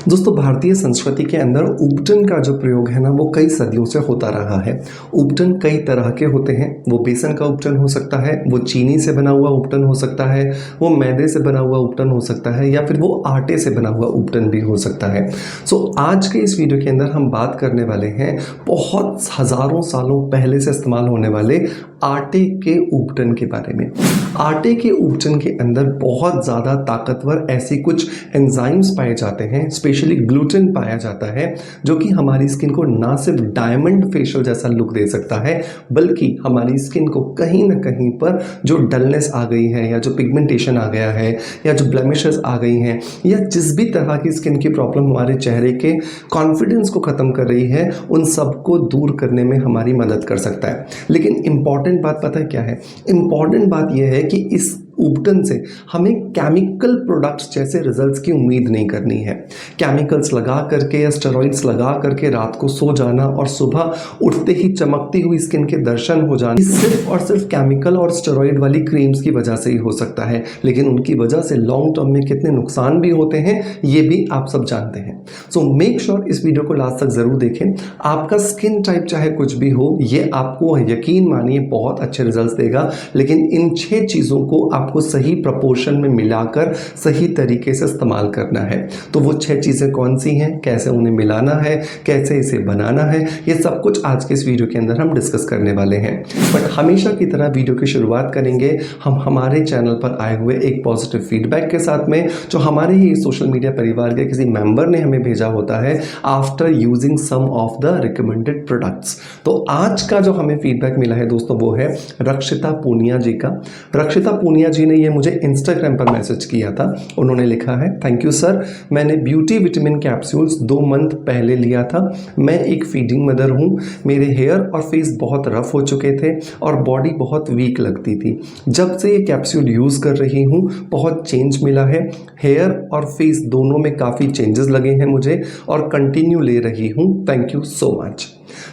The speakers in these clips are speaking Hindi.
दोस्तों भारतीय संस्कृति के अंदर उपटन का जो प्रयोग है ना वो कई सदियों से होता रहा है। उपटन कई तरह के होते हैं। वो बेसन का उपटन हो सकता है, वो चीनी से बना हुआ उपटन हो सकता है, वो मैदे से बना हुआ उपटन हो सकता है या फिर वो आटे से बना हुआ उपटन भी हो सकता है। आज के इस वीडियो के अंदर हम बात करने वाले हैं बहुत हज़ारों सालों पहले से इस्तेमाल होने वाले आटे के उपटन के बारे में। आटे के उपटन के अंदर बहुत ज़्यादा ताकतवर ऐसी कुछ एंजाइम्स पाए जाते हैं, स्पेशली ग्लूटेन पाया जाता है, जो कि हमारी स्किन को ना सिर्फ डायमंड फेशियल जैसा लुक दे सकता है बल्कि हमारी स्किन को कहीं ना कहीं पर जो डलनेस आ गई है या जो पिगमेंटेशन आ गया है या जो ब्लेमिशेस आ गई हैं या जिस भी तरह की स्किन की प्रॉब्लम हमारे चेहरे के कॉन्फिडेंस को ख़त्म कर रही है उन सबको दूर करने में हमारी मदद कर सकता है। लेकिन इम्पॉर्टेंट बात पता है क्या है? इम्पॉर्टेंट बात यह है कि इस उपटन से हमें केमिकल प्रोडक्ट्स जैसे रिजल्ट्स की उम्मीद नहीं करनी है। केमिकल्स लगा करके या स्टेरॉइड्स लगा करके रात को सो जाना और सुबह उठते ही चमकती हुई स्किन के दर्शन हो जाना सिर्फ और सिर्फ केमिकल और स्टेरॉइड वाली क्रीम्स की वजह से ही हो सकता है, लेकिन उनकी वजह से लॉन्ग टर्म में कितने नुकसान भी होते हैं ये भी आप सब जानते हैं। सो मेक श्योर इस वीडियो को लास्ट तक जरूर देखें। आपका स्किन टाइप चाहे कुछ भी हो, ये आपको यकीन मानिए बहुत अच्छे रिजल्ट्स देगा, लेकिन इन 6 चीज़ों को आपको सही प्रपोर्शन में मिलाकर सही तरीके से इस्तेमाल करना है। तो वो 6 चीज़ें कौन सी हैं, कैसे उन्हें मिलाना है, कैसे इसे बनाना है, ये सब कुछ आज के इस वीडियो के अंदर हम डिस्कस करने वाले हैं। बट हमेशा की तरह वीडियो की शुरुआत करेंगे हम हमारे चैनल पर आए हुए एक पॉजिटिव फीडबैक के साथ में, जो हमारे ही सोशल मीडिया परिवार के किसी मेंबर ने हमें भेजा होता है after using some of the recommended products. तो आज का जो हमें फीडबैक मिला है दोस्तों वो है रक्षिता पूनिया जी का। रक्षिता पूनिया जी ने ये मुझे इंस्टाग्राम पर मैसेज किया था। उन्होंने लिखा है, थैंक यू सर, मैंने ब्यूटी विटामिन कैप्सूल्स 2 मंथ पहले लिया था। मैं एक फीडिंग मदर हूँ। मेरे हेयर और फेस बहुत रफ हो चुके थे और बॉडी बहुत वीक लगती थी। जब से ये कैप्सूल यूज़ कर रही हूँ बहुत चेंज मिला है। हेयर और फेस दोनों में काफ़ी चेंजेस लगे हैं मुझे और कंटिन्यू ले रही हूँ। Thank you so much.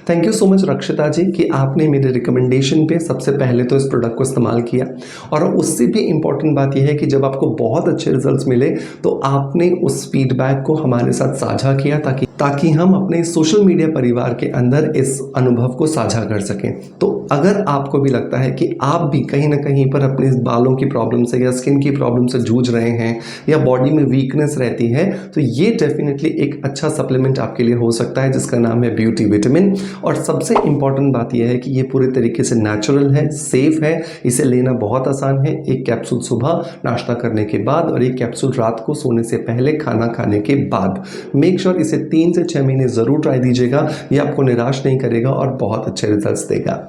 Thank you so much रक्षिता जी कि आपने मेरे रिकमेंडेशन पे सबसे पहले तो इस प्रोडक्ट को इस्तेमाल किया, और उससे भी इम्पॉर्टेंट बात यह है कि जब आपको बहुत अच्छे रिजल्ट्स मिले तो आपने उस फीडबैक को हमारे साथ साझा किया ताकि हम अपने सोशल मीडिया परिवार के अंदर इस अनुभव को साझा कर सकें। तो अगर आपको भी लगता है कि आप भी कहीं ना कहीं पर अपने बालों की प्रॉब्लम से या स्किन की प्रॉब्लम से जूझ रहे हैं या बॉडी में वीकनेस रहती है, तो ये डेफिनेटली एक अच्छा सप्लीमेंट आपके लिए हो सकता है जिसका नाम है ब्यूटी विटामिन। और सबसे इम्पॉर्टेंट बात यह है कि ये पूरे तरीके से नेचुरल है, सेफ है, इसे लेना बहुत आसान है। एक कैप्सूल सुबह नाश्ता करने के बाद और एक कैप्सूल रात को सोने से पहले खाना खाने के बाद। मेक श्योर इसे 3 से 6 महीने ज़रूर ट्राई दीजिएगा, ये आपको निराश नहीं करेगा और बहुत अच्छे रिजल्ट्स देगा।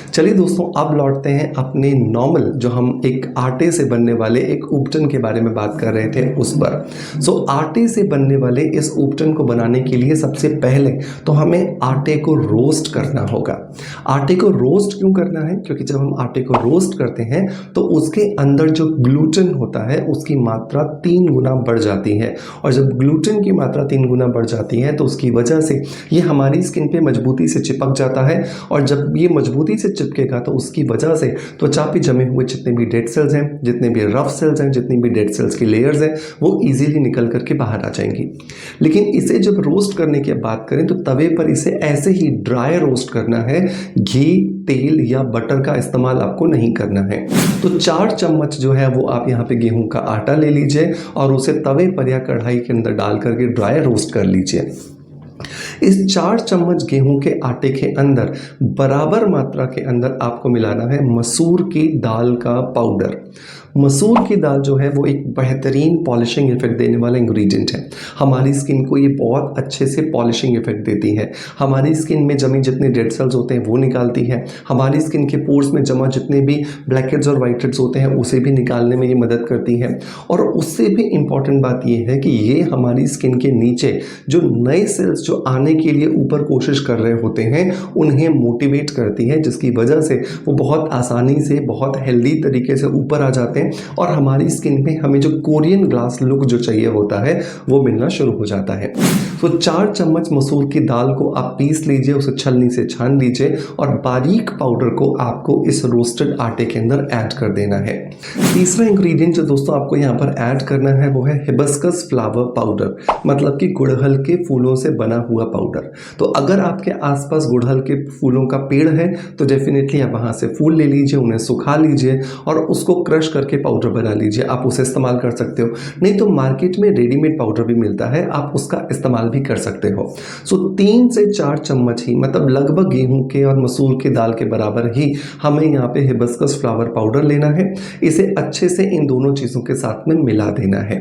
चलिए दोस्तों, अब लौटते हैं अपने नॉर्मल जो हम एक आटे से बनने वाले एक उपटन के बारे में बात कर रहे थे उस पर। आटे से बनने वाले इस उपटन को बनाने के लिए सबसे पहले तो हमें आटे को रोस्ट करना होगा। आटे को रोस्ट क्यों करना है? क्योंकि जब हम आटे को रोस्ट करते हैं तो उसके अंदर जो ग्लूटेन होता है उसकी मात्रा 3 गुना बढ़ जाती है, और जब ग्लूटेन की मात्रा 3 गुना बढ़ जाती है तो उसकी वजह से ये हमारी स्किन पे मजबूती से चिपक जाता है, और जब ये मजबूती से चिपकेगा तो उसकी वजह से त्वचा पे जमे हुए जितने भी डेड सेल्स हैं, जितने भी रफ सेल्स हैं, जितनी भी डेड सेल्स की लेयर्स हैं, वो इजीली निकल करके बाहर आ जाएंगी। लेकिन इसे जब रोस्ट करने की बात करें तो तवे पर इसे ऐसे ही ड्राई रोस्ट करना है, घी, तेल या बटर का इस्तेमाल आपको नहीं करना है। तो 4 चम्मच जो है वो आप यहाँ पे गेहूं का आटा ले लीजिए और उसे तवे पर या कढ़ाई के अंदर डाल करके ड्राई रोस्ट कर लीजिए। इस 4 चम्मच गेहूं के आटे के अंदर बराबर मात्रा के अंदर आपको मिलाना है मसूर की दाल का पाउडर। मसूर की दाल जो है वो एक बेहतरीन पॉलिशिंग इफेक्ट देने वाला इंग्रेडिएंट है। हमारी स्किन को ये बहुत अच्छे से पॉलिशिंग इफेक्ट देती है। हमारी स्किन में जमी जितने डेड सेल्स होते हैं वो निकालती है। हमारी स्किन के पोर्स में जमा जितने भी ब्लैक हेड्स और वाइट हेड्स होते हैं उसे भी निकालने में ये मदद करती है। और उससे भी इम्पॉर्टेंट बात ये है कि ये हमारी स्किन के नीचे जो नए सेल्स जो आने के लिए ऊपर कोशिश कर रहे होते हैं उन्हें मोटिवेट करती है, जिसकी वजह से वो बहुत आसानी से बहुत हेल्दी तरीके से ऊपर आ जाते हैं और हमारी स्किन पे हमें जो कोरियन ग्लास लुक जो चाहिए होता है वो मिलना शुरू हो जाता है। तो 4 चम्मच मसूर की दाल को आप पीस लीजिए, उसे छलनी से छान लीजिए और बारीक पाउडर को आपको इस रोस्टेड आटे के अंदर ऐड कर देना है। तीसरा इंग्रेडिएंट जो दोस्तों आपको यहाँ पर ऐड करना है वो है हिबिस्कस फ्लावर पाउडर, मतलब कि गुड़हल के फूलों से बना हुआ पाउडर। तो अगर आपके आसपास गुड़हल के फूलों का पेड़ है तो डेफिनेटली आप वहाँ से फूल ले लीजिए, उन्हें सुखा लीजिए और उसको क्रश करके पाउडर बना लीजिए। आप उसे इस्तेमाल कर सकते हो, नहीं तो मार्केट में रेडीमेड पाउडर भी मिलता है, आप उसका इस्तेमाल भी कर सकते हो। सो 3 से 4 चम्मच ही, मतलब लगभग गेहूं के और मसूर की दाल के बराबर ही हमें यहाँ पे हिबिस्कस फ्लावर पाउडर लेना है। इसे अच्छे से इन दोनों चीज़ों के साथ में मिला देना है।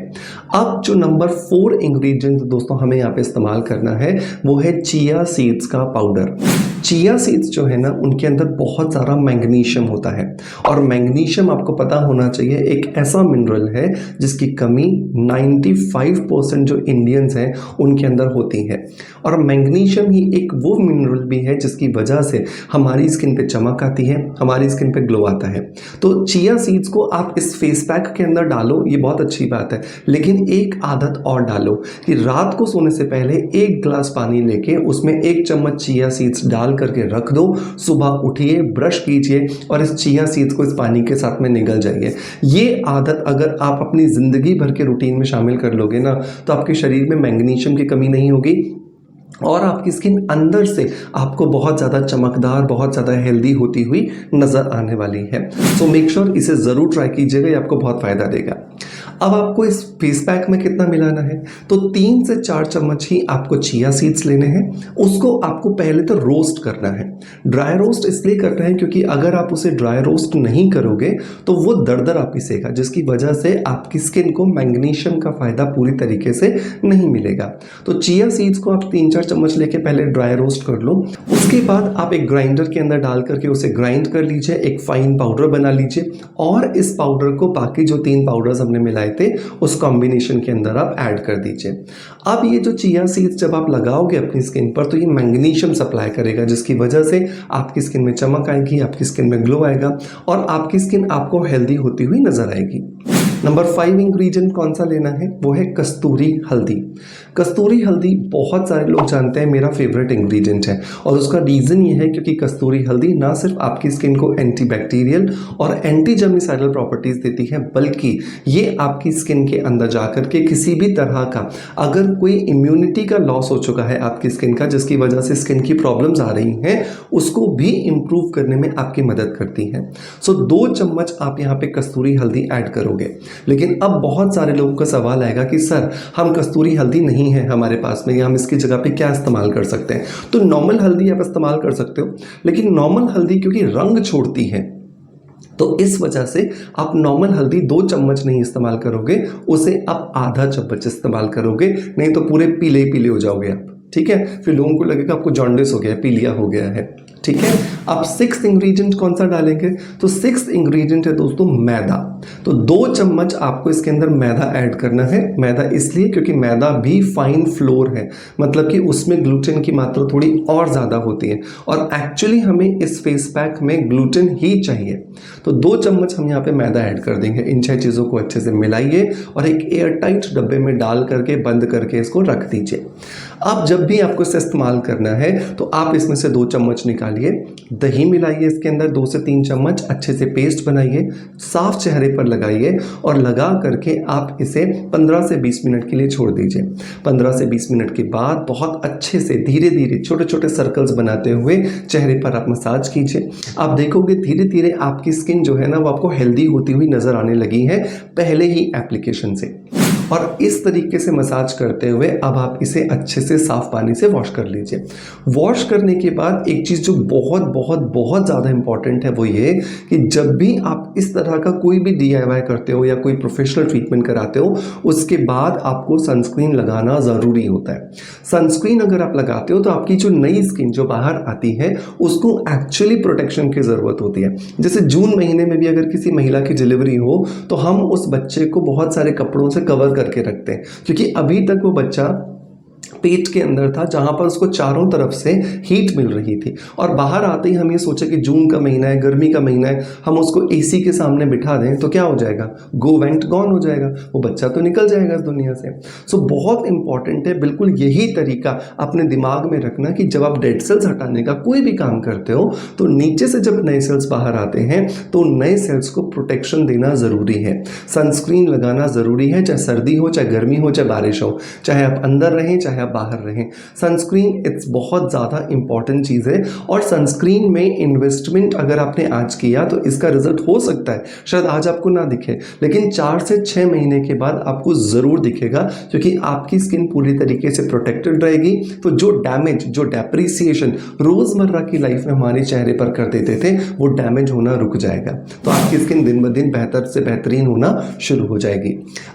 अब जो नंबर 4 इंग्रेडिएंट दोस्तों हमें यहाँ पे इस्तेमाल करना है वो है चिया सीड्स का पाउडर। चिया सीड्स जो है ना उनके अंदर बहुत सारा मैग्नीशियम होता है और मैग्नीशियम आपको पता होना चाहिए एक ऐसा मिनरल है जिसकी कमी 95% जो इंडियंस हैं उनके अंदर होती है। और मैग्नीशियम ही एक वो मिनरल भी है जिसकी वजह से हमारी स्किन पे चमक आती है, हमारी स्किन पे ग्लो आता है। तो चिया सीड्स को आप इस फेस पैक के अंदर डालो, ये बहुत अच्छी बात है, लेकिन एक आदत और डालो कि रात को सोने से पहले 1 गिलास पानी लेके उसमें 1 चम्मच चिया सीड्स डाल करके रख दो। सुबह उठिए, ब्रश कीजिए और इस चिया सीड्स को इस पानी के साथ में निगल जाइए। ये आदत अगर आप अपनी ज़िंदगी भर के रूटीन में शामिल कर लोगे ना तो आपके शरीर में मैग्नीशियम की कमी नहीं होगी और आपकी स्किन अंदर से आपको बहुत ज़्यादा चमकदार, बहुत ज़्यादा हेल्दी होती हुई नज़र आने वाली है। सो मेक श्योर इसे ज़रूर ट्राई कीजिएगा, ये आपको बहुत फ़ायदा देगा। अब आपको इस फेस पैक में कितना मिलाना है, तो 3 से 4 चम्मच ही आपको चिया सीड्स लेने हैं। उसको आपको पहले तो रोस्ट करना है। ड्राई रोस्ट इसलिए करना है क्योंकि अगर आप उसे ड्राई रोस्ट नहीं करोगे तो वो दरदरा पिसेगा, जिसकी वजह से आपकी स्किन को मैग्नीशियम का फ़ायदा पूरी तरीके से नहीं मिलेगा। तो चिया सीड्स को आप 3-4 चम्मच लेके पहले ड्राई रोस्ट कर लो। उसके बाद आप एक ग्राइंडर के अंदर डाल करके उसे ग्राइंड कर लीजिए, एक फाइन पाउडर बना लीजिए और इस पाउडर को बाकी जो 3 पाउडर्स हमने मिलाए थे उस कॉम्बिनेशन के अंदर आप ऐड कर दीजिए। अब ये जो चिया सीड्स जब आप लगाओगे अपनी स्किन पर तो ये मैग्नीशियम सप्लाई करेगा, जिसकी वजह से आपकी स्किन में चमक आएगी, आपकी स्किन में ग्लो आएगा और आपकी स्किन आपको हेल्दी होती हुई नजर आएगी। नंबर 5 इंग्रेडिएंट कौन सा लेना है वो है कस्तूरी हल्दी। कस्तूरी हल्दी बहुत सारे लोग जानते हैं मेरा फेवरेट इंग्रेडिएंट है और उसका रीज़न ये है क्योंकि कस्तूरी हल्दी ना सिर्फ आपकी स्किन को एंटीबैक्टीरियल और एंटी जर्मिसाइडल प्रॉपर्टीज़ देती है, बल्कि ये आपकी स्किन के अंदर जाकर के किसी भी तरह का अगर कोई इम्यूनिटी का लॉस हो चुका है आपकी स्किन का, जिसकी वजह से स्किन की प्रॉब्लम्स आ रही हैं, उसको भी इम्प्रूव करने में आपकी मदद करती है। सो 2 चम्मच आप यहाँ पे कस्तूरी हल्दी ऐड करोगे। लेकिन अब बहुत सारे लोगों का सवाल आएगा कि सर हम कस्तूरी हल्दी नहीं है हमारे पास में, या हम इसकी जगह पे क्या इस्तेमाल कर सकते हैं। तो नॉर्मल हल्दी आप इस्तेमाल कर सकते हो, लेकिन नॉर्मल हल्दी क्योंकि रंग छोड़ती है तो इस वजह से आप नॉर्मल हल्दी 2 चम्मच नहीं इस्तेमाल करोगे, उसे आप आधा चम्मच इस्तेमाल करोगे, नहीं तो पूरे पीले पीले हो जाओगे आप। ठीक है, फिर लोगों को लगेगा आपको जॉन्डिस हो गया है, पीलिया हो गया है। ठीक है, अब 6th इंग्रेडिएंट कौन सा डालेंगे, तो 6th इंग्रेडिएंट है दोस्तों मैदा। तो 2 चम्मच आपको इसके अंदर मैदा ऐड करना है। मैदा इसलिए क्योंकि मैदा भी फाइन फ्लोर है, मतलब कि उसमें ग्लूटेन की मात्रा थोड़ी और ज़्यादा होती है और एक्चुअली हमें इस फेस पैक में ग्लूटेन ही चाहिए। तो 2 चम्मच हम यहाँ पे मैदा ऐड कर देंगे। इन 6 चीज़ों को अच्छे से मिलाइए और एक एयर टाइट डब्बे में डाल करके बंद करके इसको रख दीजिए। अब जब भी आपको इसे इस्तेमाल करना है तो आप इसमें से 2 चम्मच निकालिए, दही मिलाइए इसके अंदर 2 से 3 चम्मच, अच्छे से पेस्ट बनाइए, साफ चेहरे पर लगाइए और लगा करके आप इसे 15 से 20 मिनट के लिए छोड़ दीजिए। 15 से 20 मिनट के बाद बहुत अच्छे से धीरे धीरे छोटे छोटे सर्कल्स बनाते हुए चेहरे पर आप मसाज कीजिए। आप देखोगे धीरे धीरे आपकी स्किन जो है ना वो आपको हेल्दी होती हुई नजर आने लगी है पहले ही एप्लीकेशन से। और इस तरीके से मसाज करते हुए अब आप इसे अच्छे से साफ पानी से वॉश कर लीजिए। वॉश करने के बाद एक चीज़ जो बहुत बहुत बहुत ज़्यादा इंपॉर्टेंट है वो ये कि जब भी आप इस तरह का कोई भी DIY करते हो या कोई प्रोफेशनल ट्रीटमेंट कराते हो, उसके बाद आपको सनस्क्रीन लगाना ज़रूरी होता है। सनस्क्रीन अगर आप लगाते हो तो आपकी जो नई स्किन जो बाहर आती है उसको एक्चुअली प्रोटेक्शन की ज़रूरत होती है। जैसे जून महीने में भी अगर किसी महिला की डिलीवरी हो तो हम उस बच्चे को बहुत सारे कपड़ों से कवर करके रखते हैं, क्योंकि अभी तक वो बच्चा पेट के अंदर था, जहाँ पर उसको चारों तरफ से हीट मिल रही थी। और बाहर आते ही हम ये सोचे कि जून का महीना है, गर्मी का महीना है, हम उसको एसी के सामने बिठा दें तो क्या हो जाएगा, गो वेंट गॉन हो जाएगा, वो बच्चा तो निकल जाएगा इस दुनिया से। सो बहुत इंपॉर्टेंट है, बिल्कुल यही तरीका अपने दिमाग में रखना कि जब आप डेड सेल्स हटाने का कोई भी काम करते हो तो नीचे से जब नए सेल्स बाहर आते हैं तो नए सेल्स को प्रोटेक्शन देना ज़रूरी है। सनस्क्रीन लगाना ज़रूरी है, चाहे सर्दी हो, चाहे गर्मी हो, चाहे बारिश हो, चाहे आप अंदर रहें, चाहे आप बाहर रहें। सनस्क्रीन इट्स बहुत ज़्यादा इंपॉर्टेंट चीज़ है। और सनस्क्रीन में इन्वेस्टमेंट अगर आपने आज किया तो इसका रिजल्ट हो सकता है शायद आज आपको ना दिखे, लेकिन 4 से 6 महीने के बाद आपको ज़रूर दिखेगा, क्योंकि आपकी स्किन पूरी तरीके से प्रोटेक्टेड रहेगी। तो जो डैमेज, जो डेप्रिसिएशन रोज़मर्रा की लाइफ में हमारे चेहरे पर कर देते थे, वो डैमेज होना रुक जाएगा। तो आपकी स्किन दिन ब दिन बेहतर से बेहतरीन होना शुरू हो जाएगी।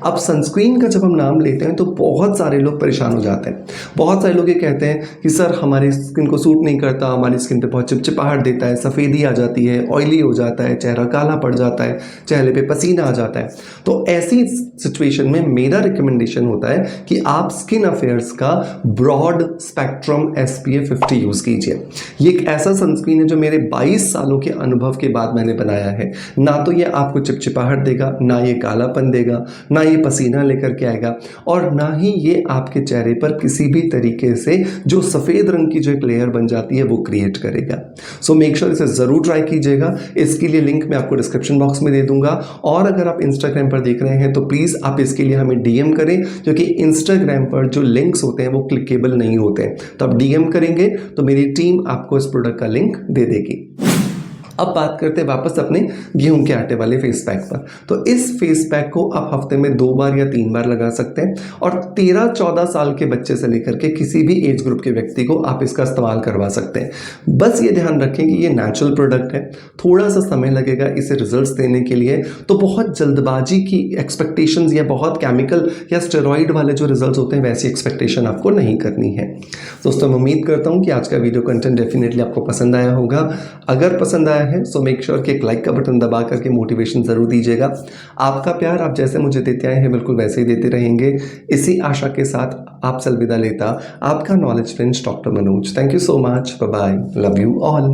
अब सनस्क्रीन का जब हम नाम लेते हैं तो बहुत सारे लोग परेशान हो जाते हैं। बहुत सारे लोग ये कहते हैं कि सर हमारी स्किन को सूट नहीं करता, हमारी स्किन पे बहुत चिपचिपाहट देता है, सफ़ेदी आ जाती है, ऑयली हो जाता है, चेहरा काला पड़ जाता है, चेहरे पे पसीना आ जाता है। तो ऐसी सिचुएशन में मेरा रिकमेंडेशन होता है कि आप स्किन अफेयर्स का ब्रॉड स्पेक्ट्रम SPF 50 यूज़ कीजिए। ये एक ऐसा सनस्क्रीन है जो मेरे 22 सालों के अनुभव के बाद मैंने बनाया है। ना तो ये आपको चिपचिपाहट देगा, ना ये कालापन देगा, ना ये पसीना लेकर के आएगा, और ना ही ये आपके चेहरे पर किसी भी तरीके से जो सफ़ेद रंग की जो एक लेयर बन जाती है वो क्रिएट करेगा। सो मेक श्योर इसे ज़रूर ट्राई कीजिएगा। इसके लिए लिंक मैं आपको डिस्क्रिप्शन बॉक्स में दे दूंगा, और अगर आप इंस्टाग्राम पर देख रहे हैं तो प्लीज़ आप इसके लिए हमें DM करें, क्योंकि इंस्टाग्राम पर जो लिंक्स होते हैं वो क्लिकेबल नहीं होते हैं। तो आप DM करेंगे तो मेरी टीम आपको इस प्रोडक्ट का लिंक दे देगी। अब बात करते हैं वापस अपने गेहूं के आटे वाले फेस पैक पर। तो इस फेस पैक को आप हफ्ते में 2 बार या 3 बार लगा सकते हैं, और 13-14 साल के बच्चे से लेकर के किसी भी एज ग्रुप के व्यक्ति को आप इसका इस्तेमाल करवा सकते हैं। बस ये ध्यान रखें कि ये नेचुरल प्रोडक्ट है, थोड़ा सा समय लगेगा इसे रिजल्ट्स देने के लिए। तो बहुत जल्दबाजी की एक्सपेक्टेशंस या बहुत केमिकल या स्टेरॉइड वाले जो रिजल्ट्स होते हैं वैसी एक्सपेक्टेशन आपको नहीं करनी है। दोस्तों मैं उम्मीद करता हूँ कि आज का वीडियो कंटेंट डेफिनेटली आपको पसंद आया होगा। अगर पसंद आया है सो मेक श्योर कि एक लाइक का बटन दबा करके मोटिवेशन ज़रूर दीजिएगा। आपका प्यार आप जैसे मुझे देते आए हैं बिल्कुल वैसे ही देते रहेंगे। इसी आशा के साथ आपसे अलविदा लेता आपका knowledge friends doctor Manoj. Thank you so much, bye bye, love you all.